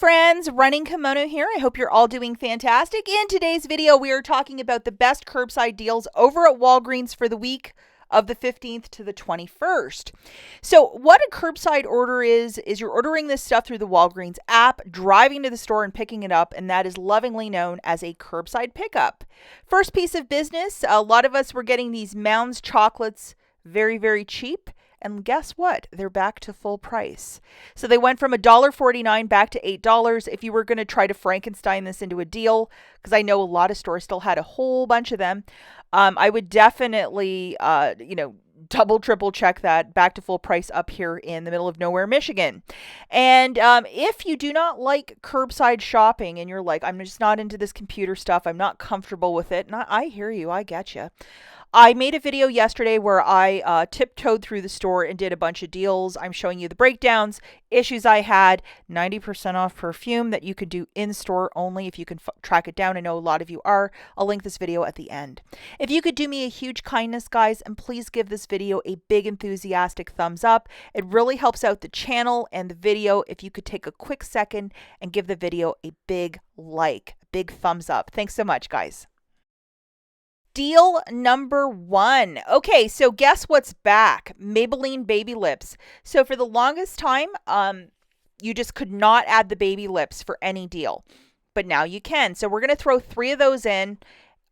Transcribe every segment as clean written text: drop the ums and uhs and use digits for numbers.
friends, Running Kimono here. I hope you're all doing fantastic. In today's video, we are talking about the best curbside deals over at Walgreens for the week of the 15th to the 21st. So what a curbside order is you're ordering this stuff through the Walgreens app, driving to the store and picking it up, and that is lovingly known as a curbside pickup. First piece of business, a lot of us were getting these Mounds chocolates very, very cheap. And guess what? They're back to full price. So they went from $1.49 back to $8. If you were going to try to Frankenstein this into a deal, because I know a lot of stores still had a whole bunch of them, I would definitely, double, triple check that back to full price up here in the middle of nowhere, Michigan. And if you do not like curbside shopping and you're like, I'm just not into this computer stuff, I'm not comfortable with it, and I hear you, I get you. I made a video yesterday where I tiptoed through the store and did a bunch of deals. I'm showing you the breakdowns, issues I had, 90% off perfume that you could do in-store only if you can track it down. I know a lot of you are. I'll link this video at the end. If you could do me a huge kindness, guys, and please give this video a big enthusiastic thumbs up. It really helps out the channel and the video if you could take a quick second and give the video a big like, a big thumbs up. Thanks so much, guys. Deal number one. Okay, so guess what's back? Maybelline Baby Lips. So for the longest time, you just could not add the baby lips for any deal, but now you can. So we're going to throw 3 of those in.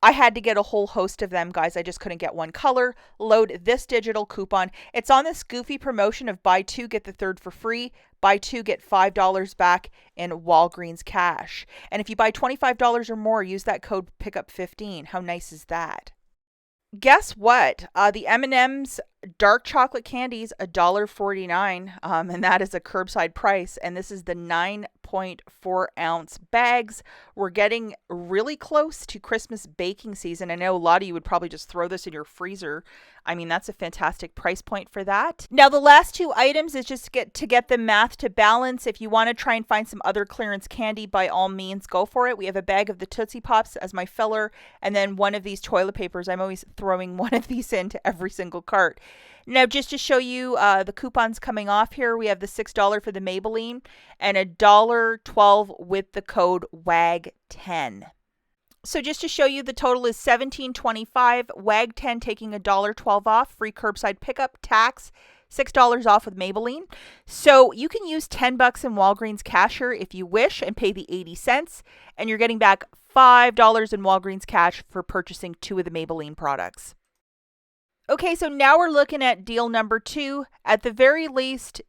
I had to get a whole host of them, guys. I just couldn't get one color. Load this digital coupon. It's on this goofy promotion of buy 2, get the 3rd for free. Buy 2, get $5 back in Walgreens cash. And if you buy $25 or more, use that code PICKUP15. How nice is that? Guess what? The M&M's dark chocolate candies, $1.49, and that is a curbside price. And this is the 9.4 ounce bags. We're getting really close to Christmas baking season. I know a lot of you would probably just throw this in your freezer. I mean, that's a fantastic price point for that. Now, the last 2 items is just to get the math to balance. If you want to try and find some other clearance candy, by all means, go for it. We have a bag of the Tootsie Pops as my filler, and then one of these toilet papers. I'm always throwing one of these into every single cart. Now, just to show you the coupons coming off here, we have the $6 for the Maybelline and $1.12 with the code WAG10. So just to show you, the total is $17.25, WAG10 taking $1.12 off, free curbside pickup, tax, $6 off with Maybelline. So you can use $10 in Walgreens cashier if you wish and pay the 80 cents, and you're getting back $5 in Walgreens cash for purchasing 2 of the Maybelline products. Okay, so now we're looking at deal number 2. At the very least,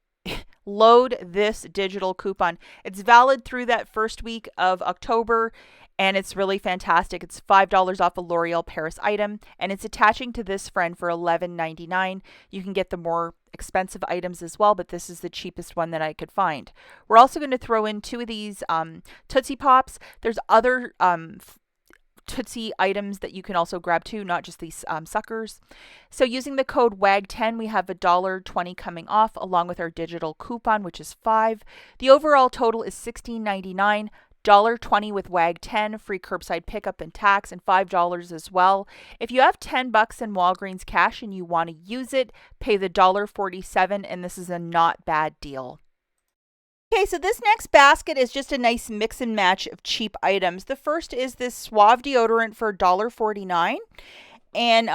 load this digital coupon. It's valid through that first week of October, and it's really fantastic. It's $5 off a L'Oreal Paris item, and it's attaching to this friend for $11.99. You can get the more expensive items as well, but this is the cheapest one that I could find. We're also going to throw in 2 of these Tootsie Pops. There's other Tootsie items that you can also grab too, not just these suckers. So using the code WAG10, we have $1.20 coming off along with our digital coupon, which is $5. The overall total is $16.99. $1.20 with WAG10, free curbside pickup and tax, and $5 as well. If you have $10 in Walgreens cash and you want to use it, pay the $1.47, and this is a not bad deal. Okay, so this next basket is just a nice mix and match of cheap items. The first is this Suave deodorant for $1.49. And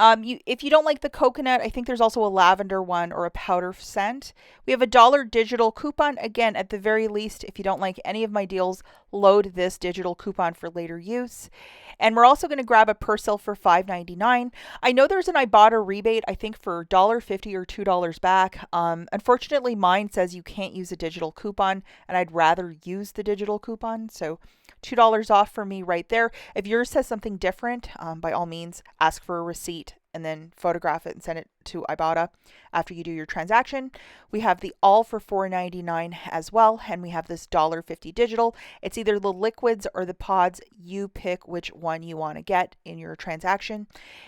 if you don't like the coconut, I think there's also a lavender one or a powder scent. We have a $1 digital coupon. Again, at the very least, if you don't like any of my deals, load this digital coupon for later use. And we're also going to grab a Persil for $5.99. I know there's an IBOTTA rebate, I think for $1.50 or $2 back. Unfortunately, mine says you can't use a digital coupon, and I'd rather use the digital coupon. So $2 off for me right there. If yours says something different, by all means, ask for a receipt and then photograph it and send it to IBOTTA after you do your transaction. We have the all for $4.99 as well, and we have this $1.50 digital. It's either the liquids or the pods. You pick which one you want to get in your transaction.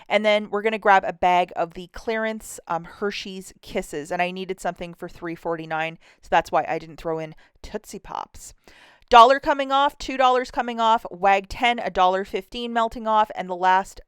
And then we're going to grab a bag of the clearance Hershey's Kisses, and I needed something for $3.49, so that's why I didn't throw in Tootsie Pops. $1 coming off, $2 coming off, WAG10, $1.15 melting off, and the last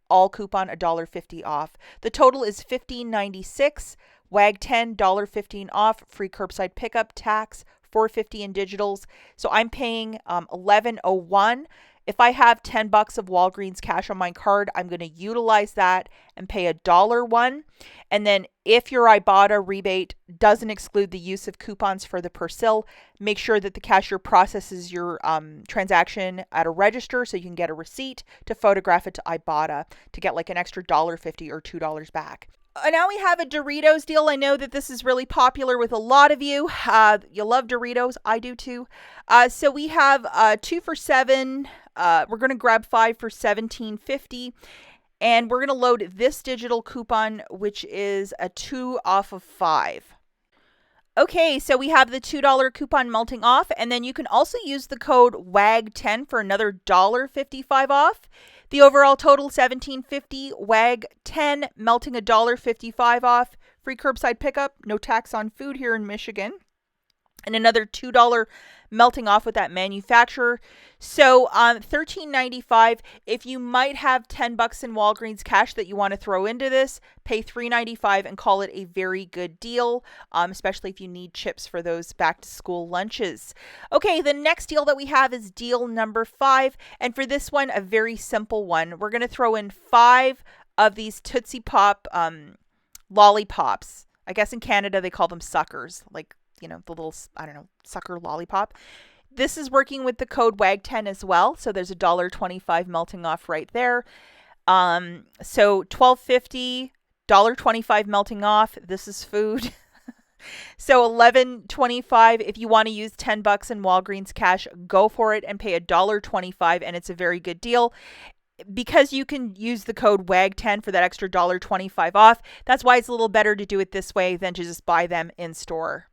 all coupon, $1.50 off. The total is $15.96, WAG10, $1.15 off, free curbside pickup, tax, $4.50 in digitals. So I'm paying $11.01. If I have $10 of Walgreens cash on my card, I'm going to utilize that and pay $1.01. And then if your IBOTTA rebate doesn't exclude the use of coupons for the Persil, make sure that the cashier processes your transaction at a register so you can get a receipt to photograph it to IBOTTA to get like an extra $1.50 or $2 back. Now we have a Doritos deal. I know that this is really popular with a lot of you. You love Doritos. I do too. So we have 2 for $7. We're going to grab 5 for $17.50. And we're going to load this digital coupon, which is a 2 off of 5. Okay, so we have the $2 coupon melting off, and then you can also use the code WAG10 for another $1.55 off. The overall total $17.50, WAG10 melting $1.55 off. Free curbside pickup, no tax on food here in Michigan. And another $2 melting off with that manufacturer. So $13.95. If you might have $10 in Walgreens cash that you want to throw into this, pay $3.95 and call it a very good deal, especially if you need chips for those back to school lunches. Okay, the next deal that we have is deal number 5. And for this one, a very simple one. We're going to throw in 5 of these Tootsie Pop lollipops. I guess in Canada they call them suckers, like, you know, the little, I don't know, sucker lollipop. This is working with the code WAG10 as well. So there's a $1.25 melting off right there. So $12.50, $1.25 melting off. This is food. So $11.25. If you want to use $10 in Walgreens cash, go for it and pay $1.25. And it's a very good deal. Because you can use the code WAG10 for that extra $1.25 off. That's why it's a little better to do it this way than to just buy them in store.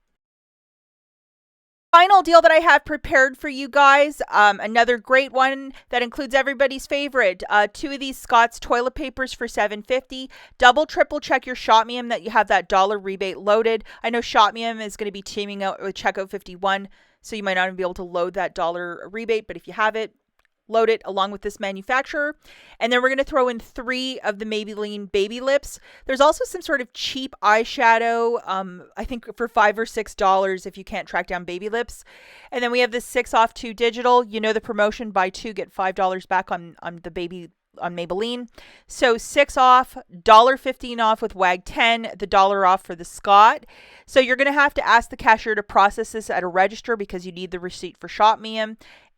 Final deal that I have prepared for you guys, another great one that includes everybody's favorite. 2 of these Scott's toilet papers for $7.50. Double, triple check your Shopmium that you have that $1 rebate loaded. I know Shopmium is going to be teaming out with Checkout 51, so you might not even be able to load that $1 rebate, but if you have it, load it along with this manufacturer. And then we're going to throw in 3 of the Maybelline Baby Lips. There's also some sort of cheap eyeshadow, I think for $5 or $6 if you can't track down Baby Lips. And then we have this 6 off 2 digital. You know the promotion, buy 2, get $5 back on Maybelline. So 6 off, $1.15 off with WAG10, the $1 off for the Scott. So you're going to have to ask the cashier to process this at a register because you need the receipt for Shopmium.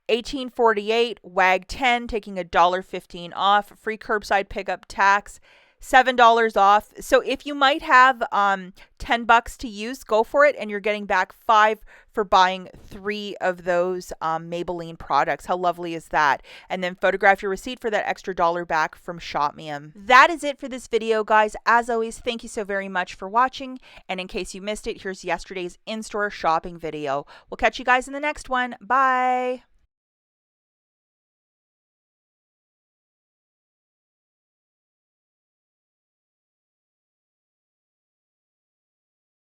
$18.48, WAG10, taking $1.15 off, free curbside pickup, tax, $7 off. So if you might have $10 to use, go for it, and you're getting back $5 for buying 3 of those Maybelline products. How lovely is that? And then photograph your receipt for that extra $1 back from Shopmium. That is it for this video, guys. As always, thank you so very much for watching. And in case you missed it, here's yesterday's in-store shopping video. We'll catch you guys in the next one. Bye.